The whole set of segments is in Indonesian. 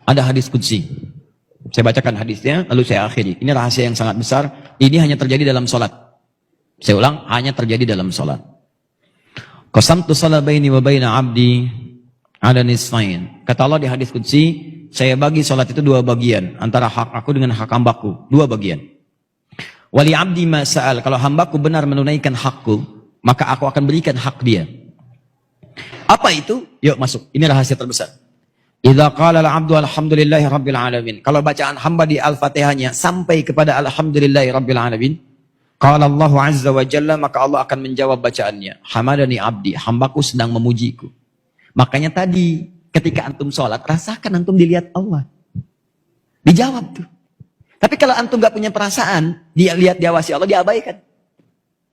Ada hadis qudsi. Saya bacakan hadisnya, lalu saya akhiri. Ini rahasia yang sangat besar. Ini hanya terjadi dalam sholat. Saya ulang, hanya terjadi dalam sholat. Qasamtu shalah baini wa baina abdi ala nisfain. Kata Allah di hadis qudsi, saya bagi sholat itu dua bagian. Antara hak aku dengan hak hambaku. Dua bagian. Wali abdi ma sa'al. Kalau hambaku benar menunaikan hakku, maka aku akan berikan hak dia. Apa itu? Yuk masuk. Ini rahasia terbesar. Idza qala al-'abdu alhamdulillahi rabbil alamin. Kalau bacaan hamba di Al-Fatihahnya sampai kepada alhamdulillahi rabbil alamin, qala Allah azza wa jalla, maka Allah akan menjawab bacaannya. Hamadani abdi, hambaku sedang memujiku. Makanya tadi ketika antum sholat, rasakan antum dilihat Allah. Dijawab tuh. Tapi kalau antum gak punya perasaan, dia lihat diawasi Allah, diabaikan.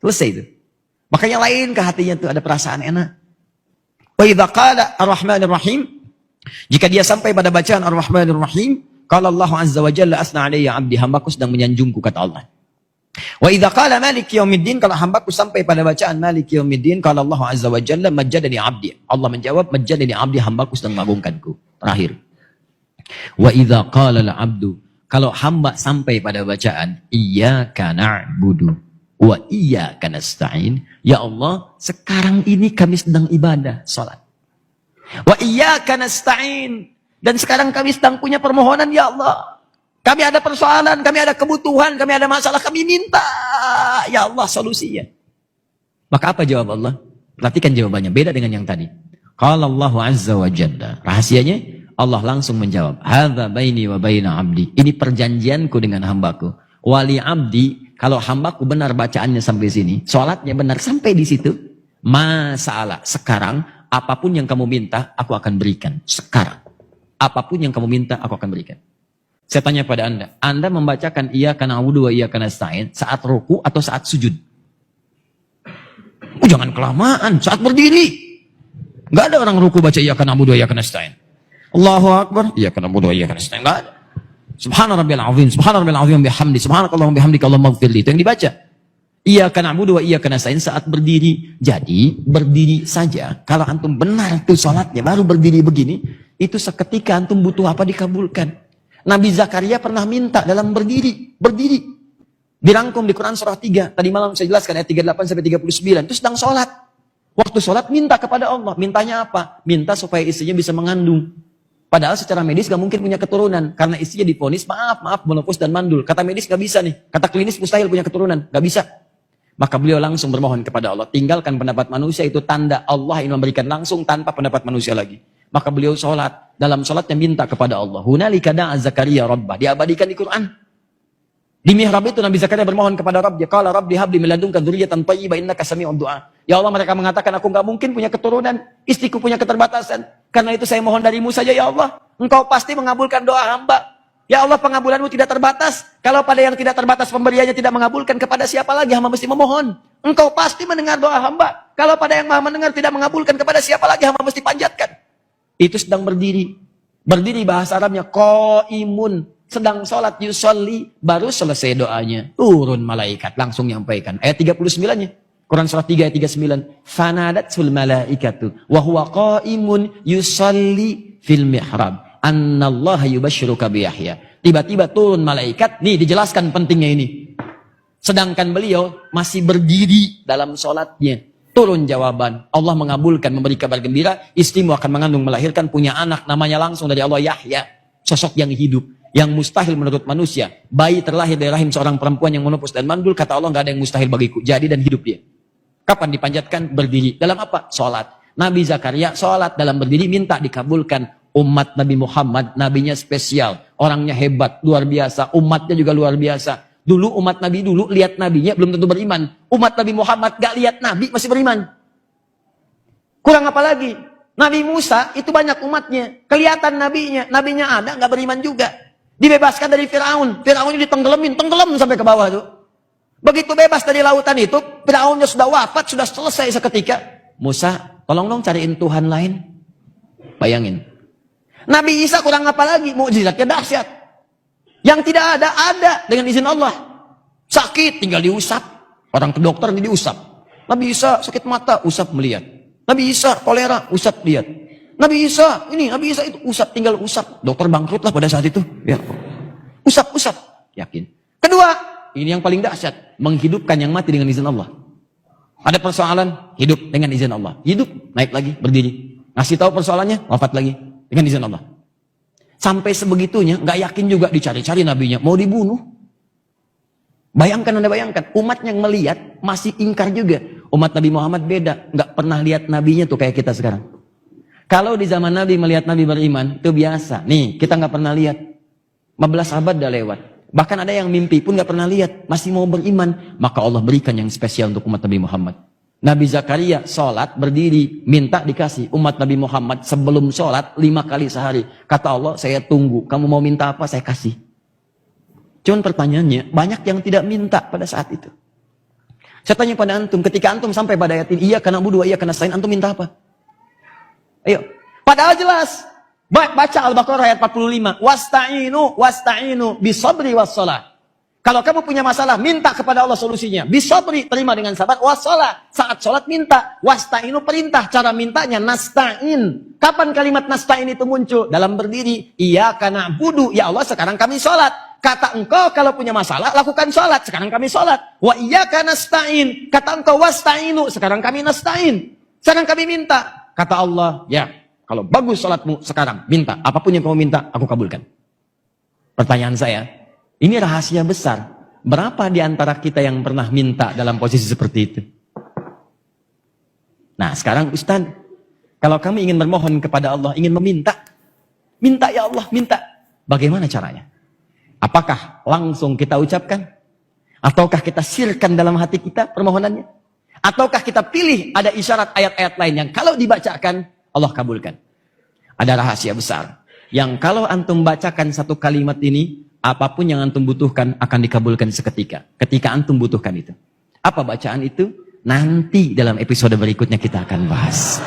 Selesai itu. Makanya lain ke hatinya tuh ada perasaan enak. Wa idza qala ar-rahmanir rahim, jika dia sampai pada bacaan ar-rahmanir rahim, qala Allah azza wa jalla asna alayya abdi, hambaku sedang menyanjungku, kata Allah. Wa idza qala maliki yaumiddin, kalau hambaku sampai pada bacaan maliki yaumiddin, qala Allah azza wa jalla majjadani abdi, Allah menjawab majjadani abdi, hambaku sedang mengagungkanku. Terakhir. Wa idza qala al-abdu, kalau hamba sampai pada bacaan iyyaka na'budu wa iyyaka nasta'in, ya Allah, sekarang ini kami sedang ibadah, salat. Wa iyyaka nasta'in, dan sekarang kami sedang punya permohonan, ya Allah. Kami ada persoalan, kami ada kebutuhan, kami ada masalah, kami minta, ya Allah, solusinya. Maka apa jawab Allah? Perhatikan jawabannya, beda dengan yang tadi. Qala Allah azza wa jalla, rahasianya Allah langsung menjawab, hadza baini wa baina abdi, ini perjanjianku dengan hambaku. Wali abdi, kalau hambaku benar bacaannya sampai sini, sholatnya benar sampai di situ, masalah sekarang, apapun yang kamu minta, aku akan berikan. Sekarang, apapun yang kamu minta, aku akan berikan. Saya tanya pada Anda membacakan iyyaka na'budu wa iyyaka nasta'in saat ruku atau saat sujud? Jangan kelamaan, saat berdiri. Gak ada orang ruku baca iyyaka na'budu wa iyyaka nasta'in. Allahu akbar, iyyaka na'budu wa iyyaka nasta'in. Gak ada. Subhana rabbiyal azim, subhana rabbiyal azim bihamdi, subhanakallahumma bihamdika Allahumma ighfirli. Itu yang dibaca. Iyyaka na'budu wa iyyaka nasta'in saat berdiri. Jadi, berdiri saja. Kalau antum benar tuh salatnya, baru berdiri begini, itu seketika antum butuh apa dikabulkan. Nabi Zakaria pernah minta dalam berdiri. Dirangkum di Quran surah 3. Tadi malam saya jelaskan ayat 38 sampai 39. Itu sedang sholat. Waktu sholat minta kepada Allah. Mintanya apa? Minta supaya istrinya bisa mengandung. Padahal secara medis gak mungkin punya keturunan. Karena istrinya divonis, maaf, menopause dan mandul. Kata medis gak bisa nih. Kata klinis mustahil punya keturunan. Gak bisa. Maka beliau langsung bermohon kepada Allah. Tinggalkan pendapat manusia, itu tanda Allah ingin memberikan langsung tanpa pendapat manusia lagi. Maka beliau sholat. Dalam sholatnya minta kepada Allah. Hunalika da'a Zakaria rabbah. Diabadikan di Quran. Di mihrab itu Nabi Zakaria bermohon kepada Rabb. Qala Rabbi habli min ladunka dzurriyyatan thayyibah innaka sami'ud du'a. Ya Allah, mereka mengatakan aku enggak mungkin punya keturunan. Istriku punya keterbatasan. Karena itu saya mohon darimu saja ya Allah. Engkau pasti mengabulkan doa hamba. Ya Allah, pengabulanmu tidak terbatas. Kalau pada yang tidak terbatas pemberiannya tidak mengabulkan, kepada siapa lagi hamba mesti memohon? Engkau pasti mendengar doa hamba. Kalau pada yang maha mendengar tidak mengabulkan, kepada siapa lagi hamba mesti panjatkan? Itu sedang berdiri. Berdiri bahasa Arabnya qaimun, sedang sholat, yusolli, baru selesai doanya. Turun malaikat, langsung nyampaikan. Ayat 39-nya. Quran surah 3 ayat 39. Fanadatsul malaikatu wa huwa qaimun yusolli fil mihrab. Annallaha yubashshiruka bi Yahya. Tiba-tiba turun malaikat, nih dijelaskan pentingnya ini. Sedangkan beliau masih berdiri dalam sholatnya. Turun jawaban, Allah mengabulkan, memberi kabar gembira, istrimu akan mengandung, melahirkan, punya anak, namanya langsung dari Allah Yahya, sosok yang hidup, yang mustahil menurut manusia. Bayi terlahir dari rahim seorang perempuan yang menopause dan mandul, kata Allah, gak ada yang mustahil bagiku, jadi dan hidup dia. Kapan dipanjatkan? Berdiri. Dalam apa? Sholat. Nabi Zakaria sholat dalam berdiri, minta dikabulkan. Umat Nabi Muhammad, nabinya spesial, orangnya hebat, luar biasa, umatnya juga luar biasa. Dulu umat Nabi dulu lihat nabinya belum tentu beriman. Umat Nabi Muhammad gak lihat nabi masih beriman. Kurang apa lagi? Nabi Musa itu banyak umatnya. Kelihatan nabinya ada gak beriman juga. Dibebaskan dari Firaun. Firaunnya ditenggelamin, tenggelam sampai ke bawah tuh. Begitu bebas dari lautan itu, Firaunnya sudah wafat, sudah selesai seketika. Musa, tolong dong cariin Tuhan lain. Bayangin. Nabi Isa kurang apa lagi? Mukjizatnya dahsyat. Yang tidak ada dengan izin Allah. Sakit tinggal diusap. Orang ke dokter ini diusap. Nabi Isa sakit mata, usap melihat. Nabi Isa kolera, usap lihat. Nabi Isa, Nabi Isa itu usap, tinggal usap. Dokter bangkrut lah pada saat itu. Ya. Usap, yakin. Kedua, ini yang paling dahsyat, menghidupkan yang mati dengan izin Allah. Ada persoalan, hidup dengan izin Allah. Hidup, naik lagi, berdiri. Ngasih tahu persoalannya, wafat lagi dengan izin Allah. Sampai sebegitunya, nggak yakin juga, dicari-cari nabinya, mau dibunuh. Anda bayangkan, umat yang melihat masih ingkar juga. Umat Nabi Muhammad beda, nggak pernah lihat nabinya tuh kayak kita sekarang. Kalau di zaman Nabi melihat Nabi beriman, itu biasa. Nih, kita nggak pernah lihat. 15 abad dah lewat. Bahkan ada yang mimpi pun nggak pernah lihat, masih mau beriman. Maka Allah berikan yang spesial untuk umat Nabi Muhammad. Nabi Zakaria sholat, berdiri, minta dikasih. Umat Nabi Muhammad sebelum sholat 5 kali sehari. Kata Allah, saya tunggu. Kamu mau minta apa, saya kasih. Cuman pertanyaannya, banyak yang tidak minta pada saat itu. Saya tanya pada antum, ketika antum sampai pada ayat ini, iyyaka na'budu wa iyyaka nasta'in, antum minta apa? Ayo. Padahal jelas. Baca Al-Baqarah ayat 45. Wasta'inu bisabri wassalah. Kalau kamu punya masalah, minta kepada Allah solusinya. Bisabri, terima dengan sabar. Wassalah, saat sholat minta. Wasta'inu, perintah. Cara mintanya nasta'in. Kapan kalimat nasta'in itu muncul? Dalam berdiri. Iyyaka na'budu, ya Allah sekarang kami sholat. Kata engkau kalau punya masalah, lakukan sholat. Sekarang kami sholat. Wa iyyaka nasta'in. Kata engkau wasta'inu, sekarang kami nasta'in. Sekarang kami minta. Kata Allah, ya, kalau bagus sholatmu sekarang, minta. Apapun yang kamu minta, aku kabulkan. Pertanyaan saya, ini rahasia besar. Berapa di antara kita yang pernah minta dalam posisi seperti itu? Nah, sekarang Ustaz, kalau kami ingin bermohon kepada Allah, ingin meminta, minta ya Allah, minta. Bagaimana caranya? Apakah langsung kita ucapkan? Ataukah kita sirkan dalam hati kita permohonannya? Ataukah kita pilih ada isyarat ayat-ayat lain yang kalau dibacakan, Allah kabulkan? Ada rahasia besar. Yang kalau antum bacakan satu kalimat ini, apapun yang antum butuhkan akan dikabulkan seketika. Ketika antum butuhkan itu. Apa bacaan itu? Nanti dalam episode berikutnya kita akan bahas.